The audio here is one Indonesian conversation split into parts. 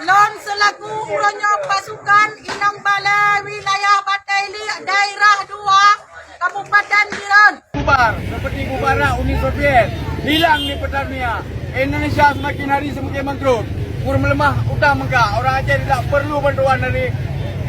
Lon selaku uranyo pasukan Inang Balai wilayah Bataili daerah 2 Kabupaten Biren. Bubar seperti bubarnya Uni Soviet, hilang di peta dunia. Indonesia semakin hari semakin bangkrut. Melemah utang megah. Orang Aceh tidak perlu bantuan dari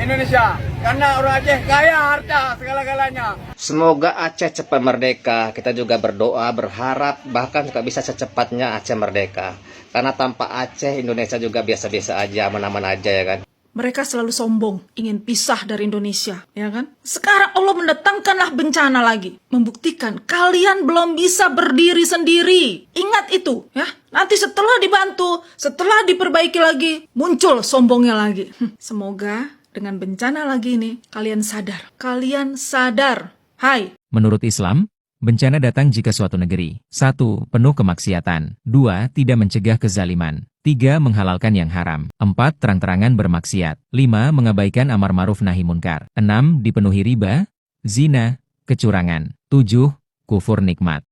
Indonesia karena orang Aceh kaya harta segala-galanya. Semoga Aceh cepat merdeka. Kita juga berdoa, berharap bahkan juga bisa secepatnya Aceh merdeka. Karena tanpa Aceh Indonesia juga biasa-biasa aja, aman-aman aja ya kan. Mereka selalu sombong, ingin pisah dari Indonesia, ya kan? Sekarang Allah mendatangkanlah bencana lagi, membuktikan kalian belum bisa berdiri sendiri. Ingat itu, ya. Nanti setelah dibantu, setelah diperbaiki lagi, muncul sombongnya lagi. Semoga dengan bencana lagi ini, kalian sadar. Kalian sadar. Hai. Menurut Islam, bencana datang jika suatu negeri 1. Penuh kemaksiatan 2. Tidak mencegah kezaliman 3. Menghalalkan yang haram 4. Terang-terangan bermaksiat 5. Mengabaikan amar ma'ruf nahi munkar 6. Dipenuhi riba, zina, kecurangan 7. Kufur nikmat.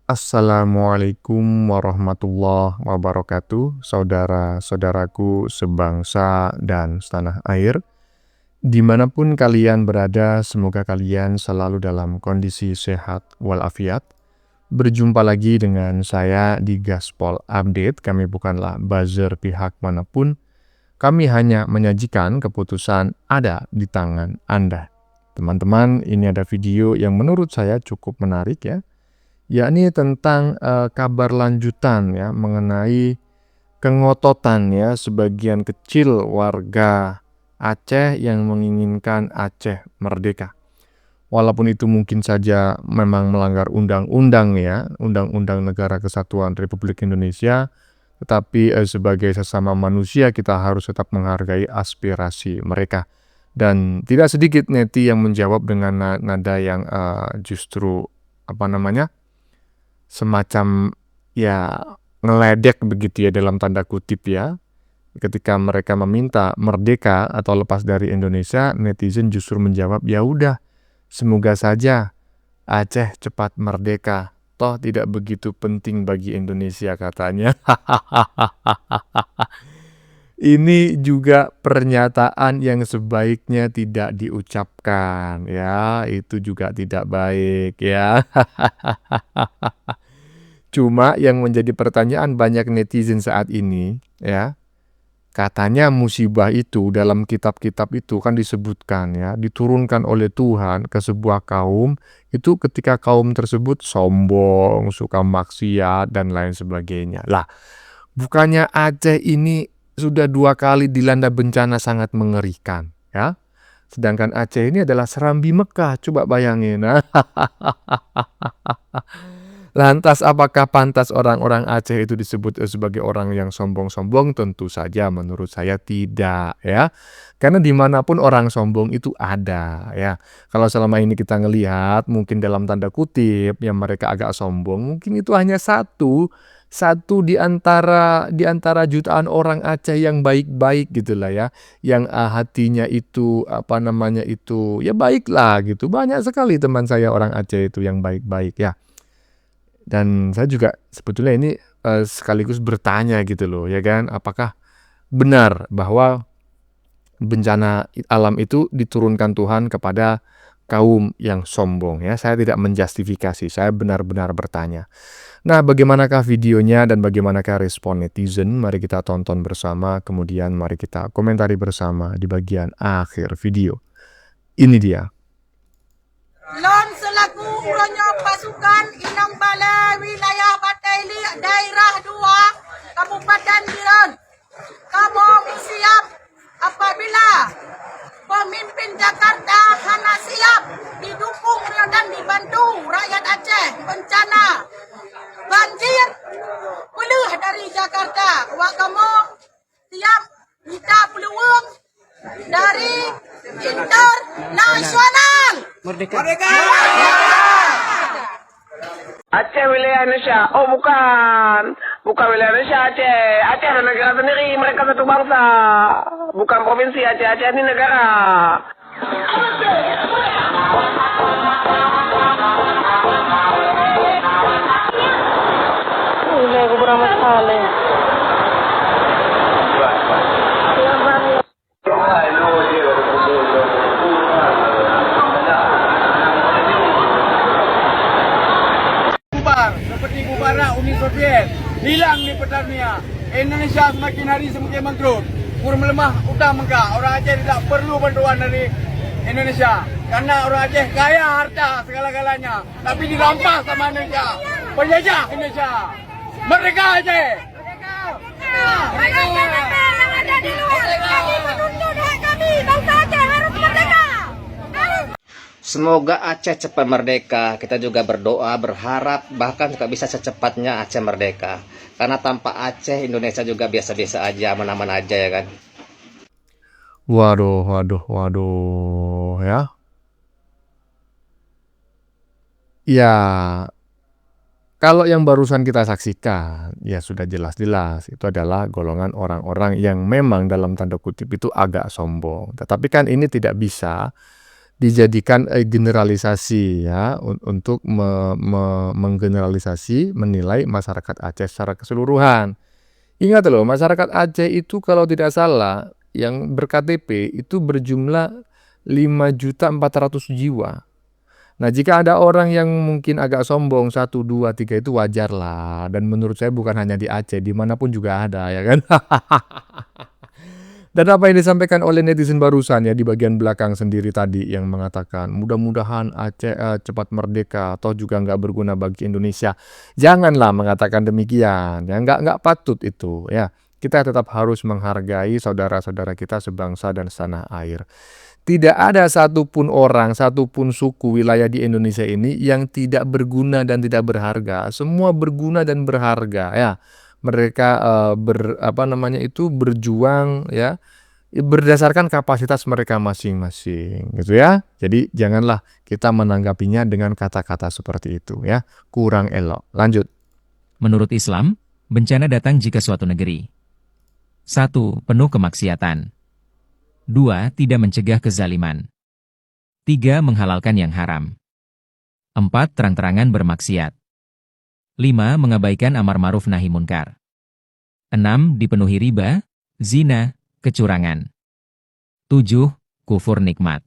Assalamualaikum warahmatullahi wabarakatuh, saudara-saudaraku sebangsa dan setanah air. Dimanapun kalian berada, semoga kalian selalu dalam kondisi sehat walafiat. Berjumpa lagi dengan saya di Gaspol Update. Kami bukanlah buzzer pihak manapun. Kami hanya menyajikan keputusan ada di tangan Anda. Teman-teman, ini ada video yang menurut saya cukup menarik ya. Yakni tentang kabar lanjutan ya mengenai kengototan ya sebagian kecil warga Aceh yang menginginkan Aceh merdeka. Walaupun itu mungkin saja memang melanggar undang-undang ya, Undang-Undang Negara Kesatuan Republik Indonesia, tetapi sebagai sesama manusia kita harus tetap menghargai aspirasi mereka. Dan tidak sedikit neti yang menjawab dengan nada yang justru semacam ya ngeledek begitu ya dalam tanda kutip ya. Ketika mereka meminta merdeka atau lepas dari Indonesia, netizen justru menjawab, ya udah, semoga saja Aceh cepat merdeka. Toh tidak begitu penting bagi Indonesia katanya. Ini juga pernyataan yang sebaiknya tidak diucapkan ya, itu juga tidak baik ya. Cuma yang menjadi pertanyaan banyak netizen saat ini ya, katanya musibah itu dalam kitab-kitab itu kan disebutkan ya, diturunkan oleh Tuhan ke sebuah kaum itu ketika kaum tersebut sombong, suka maksiat dan lain sebagainya. Lah, bukannya Aceh ini sudah 2 kali dilanda bencana sangat mengerikan ya. Sedangkan Aceh ini adalah serambi Mekah, coba bayangin. Lantas apakah pantas orang-orang Aceh itu disebut sebagai orang yang sombong-sombong? Tentu saja menurut saya tidak ya. Karena dimanapun orang sombong itu ada ya. Kalau selama ini kita ngelihat mungkin dalam tanda kutip yang mereka agak sombong, mungkin itu hanya satu di antara jutaan orang Aceh yang baik-baik gitulah ya, yang hatinya itu ya baiklah gitu. Banyak sekali teman saya orang Aceh itu yang baik-baik ya. Dan saya juga sebetulnya ini sekaligus bertanya gitu loh ya kan, apakah benar bahwa bencana alam itu diturunkan Tuhan kepada kaum yang sombong ya. Saya tidak menjustifikasi, saya benar-benar bertanya. Nah, bagaimanakah videonya dan bagaimanakah respon netizen? Mari kita tonton bersama, kemudian mari kita komentari bersama di bagian akhir video. Ini dia. Lon selaku uranyo pasukan Inang Balai wilayah Bataili daerah 2 Kabupaten Biren. Kamu siap apabila pemimpin Jakarta hanya siap didukung dan dibantu rakyat Aceh bencana banjir puluh dari Jakarta. Wak kamu siap minta peluang dari internasional. Merdeka! Aceh wilayah Indonesia. Oh bukan wilayah Indonesia Aceh. Aceh adalah negara sendiri, mereka satu bangsa. Bukan provinsi Aceh, Aceh ini negara. bara Uni Soviet, hilang di peta dunia. Indonesia semakin hari semakin bangkrut. Kur melemah utang mengka. Orang Aceh tidak perlu bantuan dari Indonesia. Karena orang Aceh kaya harta segala-galanya. Tapi dirampas sama Indonesia. Penjajah Indonesia. Merdeka Aceh! Merdeka! Yang ada di luar, kami menuntut hak kami. Bangsa Aceh harus merdeka. Semoga Aceh cepat merdeka. Kita juga berdoa, berharap bahkan juga bisa secepatnya Aceh merdeka. Karena tanpa Aceh Indonesia juga biasa-biasa aja, aman-aman aja ya kan. Waduh, waduh, waduh, ya. Ya, kalau yang barusan kita saksikan, ya sudah jelas-jelas itu adalah golongan orang-orang yang memang dalam tanda kutip itu agak sombong. Tetapi kan ini tidak bisa dijadikan generalisasi ya untuk menggeneralisasi menilai masyarakat Aceh secara keseluruhan. Ingat loh, masyarakat Aceh itu kalau tidak salah yang ber-KTP itu berjumlah 5.400.000 jiwa. Nah, jika ada orang yang mungkin agak sombong 1, 2, 3 itu wajar lah. Dan menurut saya bukan hanya di Aceh, dimanapun juga ada ya kan. Dan apa yang disampaikan oleh netizen barusan ya di bagian belakang sendiri tadi yang mengatakan mudah-mudahan Aceh cepat merdeka atau juga nggak berguna bagi Indonesia. Janganlah mengatakan demikian ya, nggak patut itu ya. Kita tetap harus menghargai saudara-saudara kita sebangsa dan setanah air. Tidak ada satupun orang, satupun suku wilayah di Indonesia ini yang tidak berguna dan tidak berharga. Semua berguna dan berharga ya. Mereka berjuang ya berdasarkan kapasitas mereka masing-masing gitu ya. Jadi janganlah kita menanggapinya dengan kata-kata seperti itu ya. Kurang elok. Lanjut. Menurut Islam, bencana datang jika suatu negeri 1. Penuh kemaksiatan. 2. Tidak mencegah kezaliman. 3. Menghalalkan yang haram. 4. Terang-terangan bermaksiat. 5. Mengabaikan amar ma'ruf nahi munkar. 6. Dipenuhi riba, zina, kecurangan. 7. Kufur nikmat.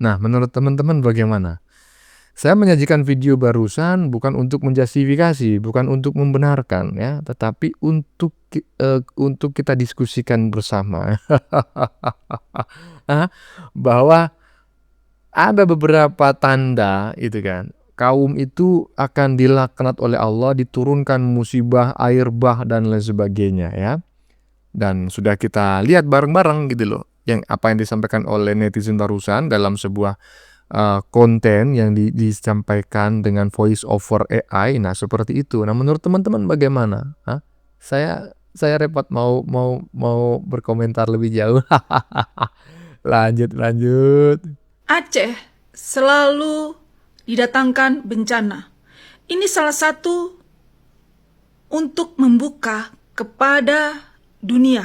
Nah, menurut teman-teman bagaimana? Saya menyajikan video barusan bukan untuk menjustifikasi, bukan untuk membenarkan ya, tetapi untuk kita diskusikan bersama. Bahwa ada beberapa tanda itu kan. Kaum itu akan dilaknat oleh Allah, diturunkan musibah, air bah, dan lain sebagainya ya. Dan sudah kita lihat bareng-bareng gitu loh. Apa yang disampaikan oleh netizen barusan dalam sebuah konten yang disampaikan dengan voice over AI. Nah seperti itu. Nah menurut teman-teman bagaimana? Saya repot mau berkomentar lebih jauh. Lanjut. Aceh selalu didatangkan bencana. Ini salah satu untuk membuka kepada dunia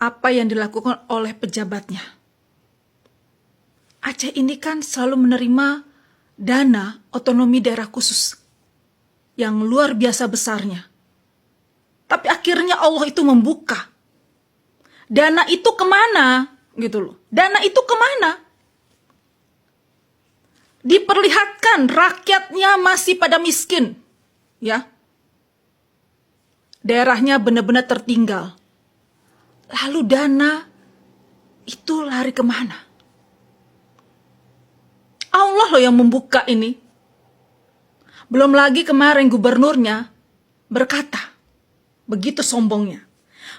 apa yang dilakukan oleh pejabatnya. Aceh ini kan selalu menerima dana otonomi daerah khusus yang luar biasa besarnya. Tapi akhirnya Allah itu membuka. Dana itu kemana? Gitu loh. Dana itu kemana? Diperlihatkan rakyatnya masih pada miskin. Ya. Daerahnya benar-benar tertinggal. Lalu dana itu lari kemana? Allah loh yang membuka ini. Belum lagi kemarin gubernurnya berkata, begitu sombongnya,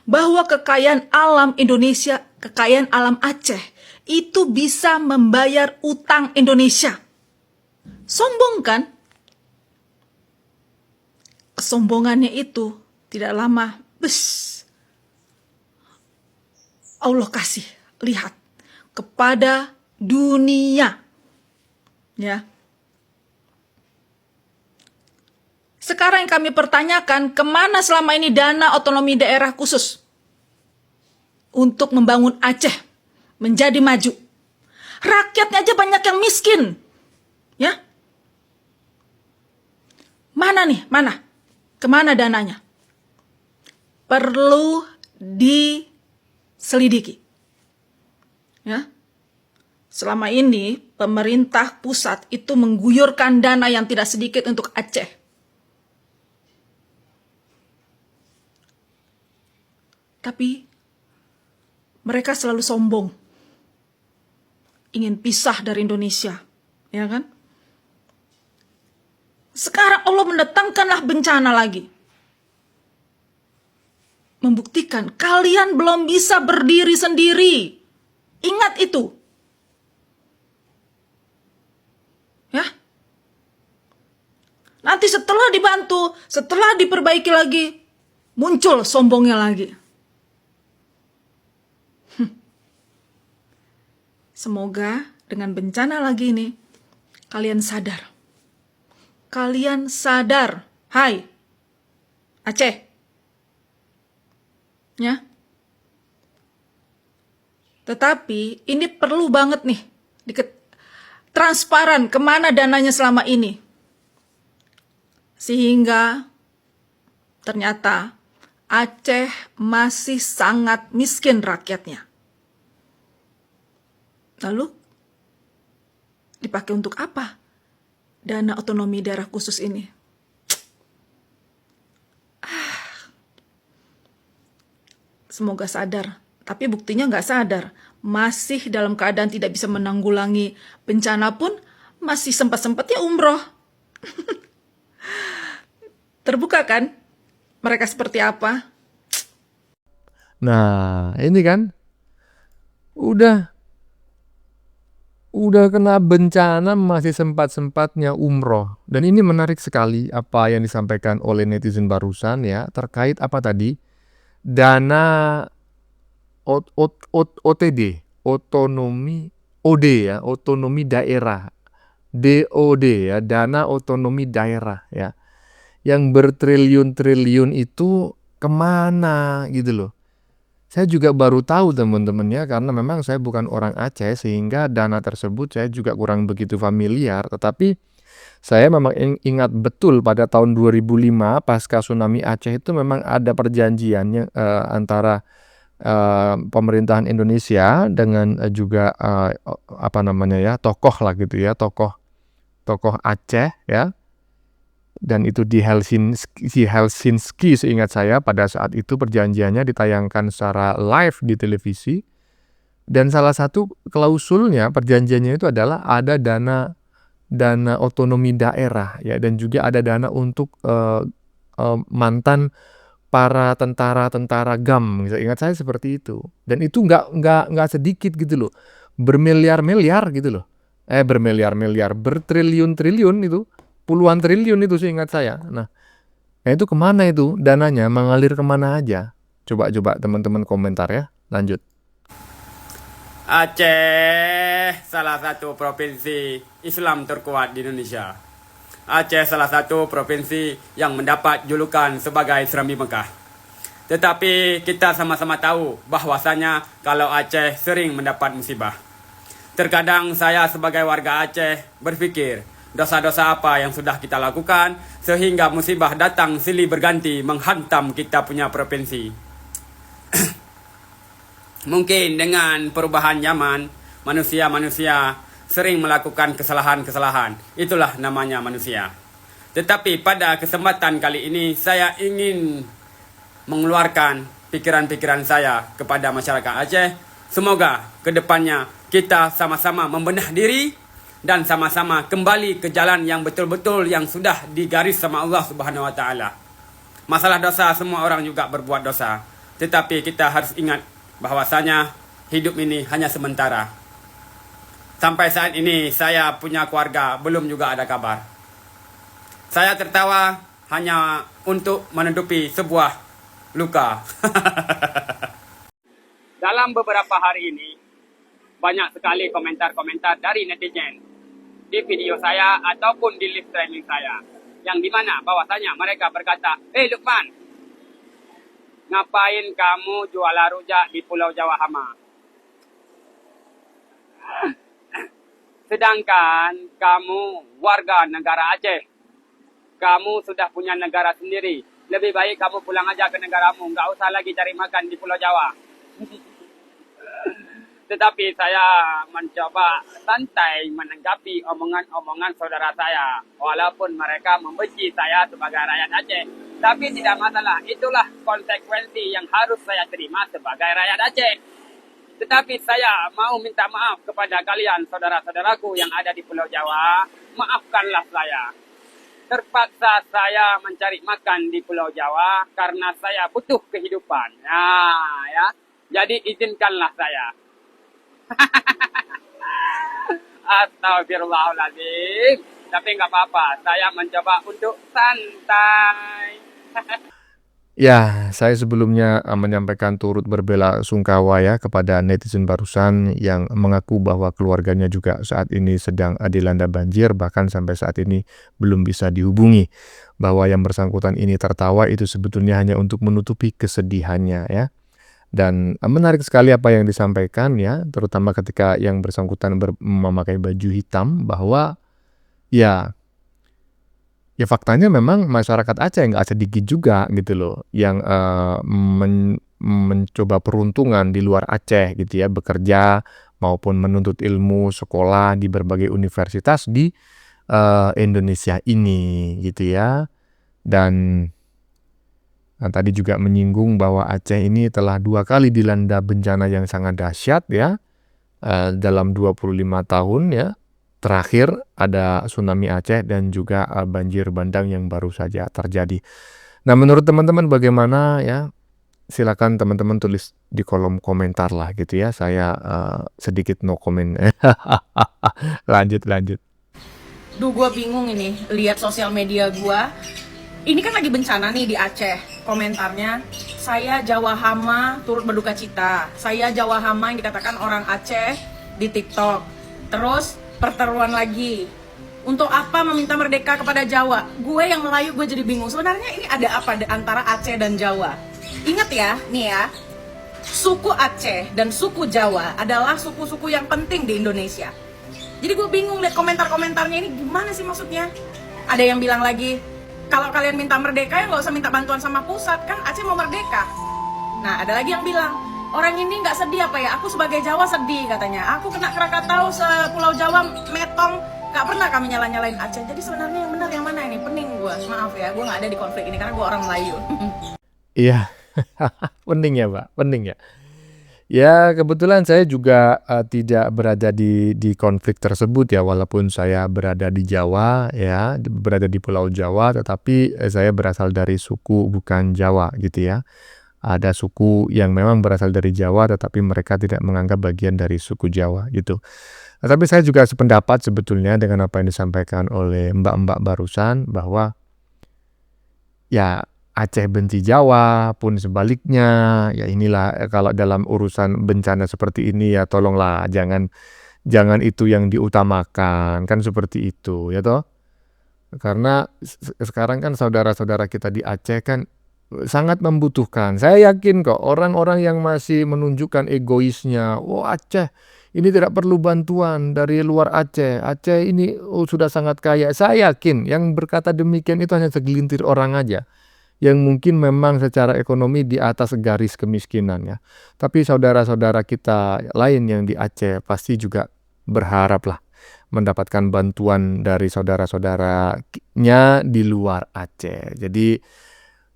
bahwa kekayaan alam Indonesia, kekayaan alam Aceh, itu bisa membayar utang Indonesia. Sombong kan? Kesombongannya itu tidak lama, Allah kasih lihat kepada dunia. Ya. Sekarang yang kami pertanyakan, kemana selama ini dana otonomi daerah khusus untuk membangun Aceh menjadi maju? Rakyatnya aja banyak yang miskin. Ya. Mana nih? Mana? Kemana dananya? Perlu diselidiki. Ya. selama ini pemerintah pusat itu mengguyurkan dana yang tidak sedikit untuk Aceh. Tapi mereka selalu sombong, ingin pisah dari Indonesia, ya kan? Sekarang Allah mendatangkanlah bencana lagi. Membuktikan kalian belum bisa berdiri sendiri. Ingat itu. Ya. Nanti setelah dibantu, setelah diperbaiki lagi, muncul sombongnya lagi. Semoga dengan bencana lagi ini, kalian sadar. Kalian sadar. Hai, Aceh. Ya. Tetapi ini perlu banget nih transparan kemana dananya selama ini. Sehingga ternyata Aceh masih sangat miskin rakyatnya. Lalu dipakai untuk apa dana otonomi daerah khusus ini? Semoga sadar, tapi buktinya nggak sadar. Masih dalam keadaan tidak bisa menanggulangi bencana pun masih sempat-sempatnya umroh. Terbuka kan mereka seperti apa? Nah, ini kan udah kena bencana masih sempat-sempatnya umroh. Dan ini menarik sekali apa yang disampaikan oleh netizen barusan ya, terkait apa tadi? Dana OTD, otonomi OD ya, otonomi daerah. DOD ya, dana otonomi daerah ya. Yang bertriliun-triliun itu kemana gitu loh. Saya juga baru tahu teman-teman ya, karena memang saya bukan orang Aceh sehingga dana tersebut saya juga kurang begitu familiar. Tetapi saya memang ingat betul pada tahun 2005 pasca tsunami Aceh itu memang ada perjanjiannya antara pemerintahan Indonesia dengan juga apa namanya ya, tokoh lah gitu ya, tokoh Aceh ya. Dan itu di Helsinki seingat saya pada saat itu perjanjiannya ditayangkan secara live di televisi. Dan salah satu klausulnya perjanjiannya itu adalah ada dana otonomi daerah ya, dan juga ada dana untuk mantan para tentara GAM. Ingat saya seperti itu. Dan itu nggak sedikit gitu loh, bermiliar-miliar gitu loh, bertriliun-triliun itu, puluhan triliun itu seingat saya. Nah itu kemana itu dananya, mengalir kemana aja? Coba teman-teman komentar ya. Lanjut. Aceh salah satu provinsi Islam terkuat di Indonesia. Aceh salah satu provinsi yang mendapat julukan sebagai Serambi Mekah. Tetapi kita sama-sama tahu bahwasanya kalau Aceh sering mendapat musibah. Terkadang saya sebagai warga Aceh berpikir, dosa-dosa apa yang sudah kita lakukan sehingga musibah datang silih berganti menghantam kita punya provinsi. Mungkin dengan perubahan zaman, manusia sering melakukan kesalahan-kesalahan. Itulah namanya manusia. Tetapi pada kesempatan kali ini saya ingin mengeluarkan pikiran-pikiran saya kepada masyarakat Aceh. Semoga kedepannya kita sama-sama membenah diri dan sama-sama kembali ke jalan yang betul-betul yang sudah digaris sama Allah Subhanahu wa taala. Masalah dosa, semua orang juga berbuat dosa. Tetapi kita harus ingat bahwasanya hidup ini hanya sementara. Sampai saat ini saya punya keluarga belum juga ada kabar. Saya tertawa hanya untuk menutupi sebuah luka. Dalam beberapa hari ini banyak sekali komentar-komentar dari netizen di video saya ataupun di live streaming saya, yang dimana bahwasanya mereka berkata, "Hei Lukman, ngapain kamu jual rujak di Pulau Jawa Hama? Sedangkan kamu warga negara Aceh. Kamu sudah punya negara sendiri. Lebih baik kamu pulang aja ke negaramu. Nggak usah lagi cari makan di Pulau Jawa." Tetapi saya mencoba santai menanggapi omongan-omongan saudara saya. Walaupun mereka membenci saya sebagai rakyat Aceh. Tapi tidak masalah, itulah konsekuensi yang harus saya terima sebagai rakyat Aceh. Tetapi saya mau minta maaf kepada kalian, saudara-saudaraku yang ada di Pulau Jawa. Maafkanlah saya. Terpaksa saya mencari makan di Pulau Jawa karena saya butuh kehidupan. Nah, ya. Jadi izinkanlah saya. Astagfirullahaladzim. Tapi nggak apa-apa, saya mencoba untuk santai. Ya, saya sebelumnya menyampaikan turut berbela-sungkawa ya kepada netizen barusan yang mengaku bahwa keluarganya juga saat ini sedang dilanda banjir, bahkan sampai saat ini belum bisa dihubungi. Bahwa yang bersangkutan ini tertawa itu sebetulnya hanya untuk menutupi kesedihannya ya. Dan menarik sekali apa yang disampaikan ya, terutama ketika yang bersangkutan memakai baju hitam, bahwa ya faktanya memang masyarakat Aceh nggak sedikit juga gitu loh yang mencoba peruntungan di luar Aceh gitu ya, bekerja maupun menuntut ilmu sekolah di berbagai universitas di Indonesia ini gitu ya. Dan tadi juga menyinggung bahwa Aceh ini telah 2 kali dilanda bencana yang sangat dahsyat ya, dalam 25 tahun ya. Terakhir ada tsunami Aceh dan juga banjir bandang yang baru saja terjadi. Nah, menurut teman-teman bagaimana ya? Silakan teman-teman tulis di kolom komentar lah gitu ya. Saya sedikit no comment. Lanjut. Duh, gue bingung ini lihat sosial media gue. Ini kan lagi bencana nih di Aceh. Komentarnya, saya Jawa Hama turut berduka cita. Saya Jawa Hama yang dikatakan orang Aceh di TikTok. Terus perteruan lagi. Untuk apa meminta merdeka kepada Jawa? Gue yang Melayu gue jadi bingung. Sebenarnya ini ada apa antara Aceh dan Jawa? Ingat ya, nih ya. Suku Aceh dan suku Jawa adalah suku-suku yang penting di Indonesia. Jadi gue bingung lihat komentar-komentarnya ini gimana sih maksudnya? Ada yang bilang lagi, kalau kalian minta merdeka ya nggak usah minta bantuan sama pusat, kan Aceh mau merdeka. Nah, ada lagi yang bilang, orang ini nggak sedih apa ya? Aku sebagai Jawa sedih katanya. Aku kena Krakatau sepulau Jawa metong, nggak pernah kami nyalain Aceh. Jadi sebenarnya yang benar yang mana ini? Pening gue, maaf ya, gue nggak ada di konflik ini karena gue orang Melayu. Iya, penting ya Pak, penting ya. Ya kebetulan saya juga tidak berada di konflik tersebut ya, walaupun saya berada di Jawa ya, berada di Pulau Jawa, tetapi saya berasal dari suku bukan Jawa gitu ya. Ada suku yang memang berasal dari Jawa tetapi mereka tidak menganggap bagian dari suku Jawa gitu. Nah, tapi saya juga sependapat sebetulnya dengan apa yang disampaikan oleh mbak-mbak barusan, bahwa ya Aceh benci Jawa pun sebaliknya. Ya inilah kalau dalam urusan bencana seperti ini ya tolonglah jangan itu yang diutamakan, kan seperti itu ya toh. Karena sekarang kan saudara-saudara kita di Aceh kan sangat membutuhkan. Saya yakin kok orang-orang yang masih menunjukkan egoisnya, oh Aceh ini tidak perlu bantuan dari luar Aceh. Aceh ini sudah sangat kaya. Saya yakin yang berkata demikian itu hanya segelintir orang aja, yang mungkin memang secara ekonomi di atas garis kemiskinan ya. Tapi saudara-saudara kita lain yang di Aceh pasti juga berharap lah mendapatkan bantuan dari saudara-saudaranya di luar Aceh. Jadi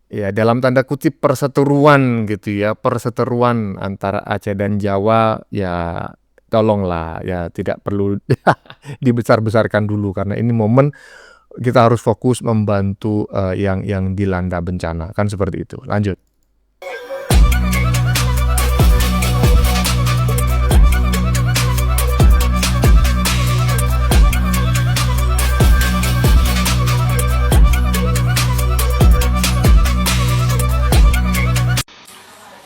ya dalam tanda kutip perseteruan gitu ya, perseteruan antara Aceh dan Jawa ya tolonglah ya tidak perlu dibesar-besarkan dulu, karena ini momen kita harus fokus membantu yang dilanda bencana, kan seperti itu. Lanjut.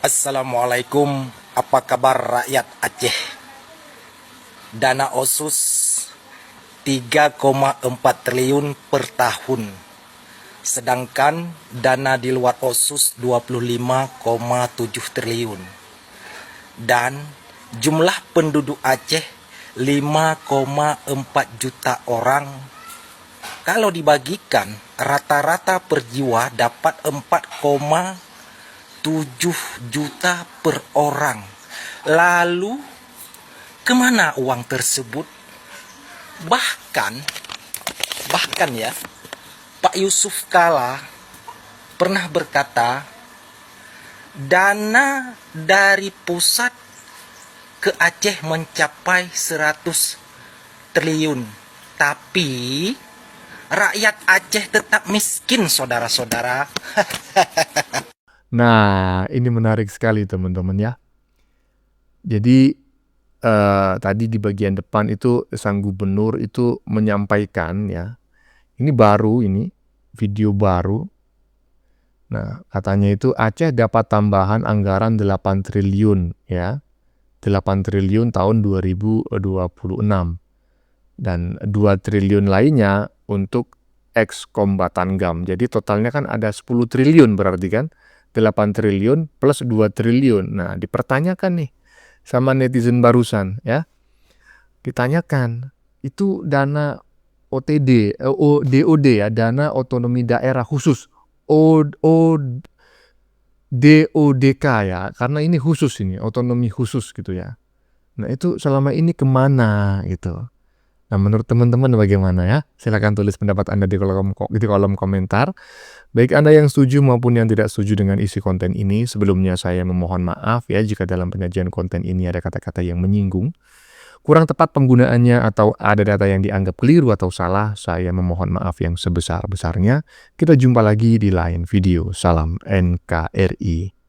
Assalamualaikum, apa kabar rakyat Aceh? Dana OSUS 3,4 triliun per tahun. Sedangkan dana di luar OSUS 25,7 triliun. Dan jumlah penduduk Aceh 5,4 juta orang. Kalau dibagikan rata-rata per jiwa dapat 4,7 juta per orang. Lalu kemana uang tersebut? Bahkan ya, Pak Yusuf Kala pernah berkata, dana dari pusat ke Aceh mencapai 100 triliun. Tapi rakyat Aceh tetap miskin, saudara-saudara. Nah, ini menarik sekali teman-teman ya. Jadi tadi di bagian depan itu sang gubernur itu menyampaikan ya. Ini video baru. Nah, katanya itu Aceh dapat tambahan anggaran 8 triliun ya. 8 triliun tahun 2026. Dan 2 triliun lainnya untuk ex-kombatan GAM. Jadi totalnya kan ada 10 triliun berarti kan. 8 triliun plus 2 triliun. Nah, dipertanyakan nih sama netizen barusan ya. Ditanyakan, itu dana OTD, DOD ya, dana otonomi daerah khusus. DODK ya, karena ini khusus ini, otonomi khusus gitu ya. Nah, itu selama ini kemana gitu. Nah, menurut teman-teman bagaimana ya? Silakan tulis pendapat Anda di kolom komentar. Baik Anda yang setuju maupun yang tidak setuju dengan isi konten ini. Sebelumnya saya memohon maaf ya jika dalam penyajian konten ini ada kata-kata yang menyinggung, kurang tepat penggunaannya, atau ada data yang dianggap keliru atau salah. Saya memohon maaf yang sebesar-besarnya. Kita jumpa lagi di lain video. Salam NKRI.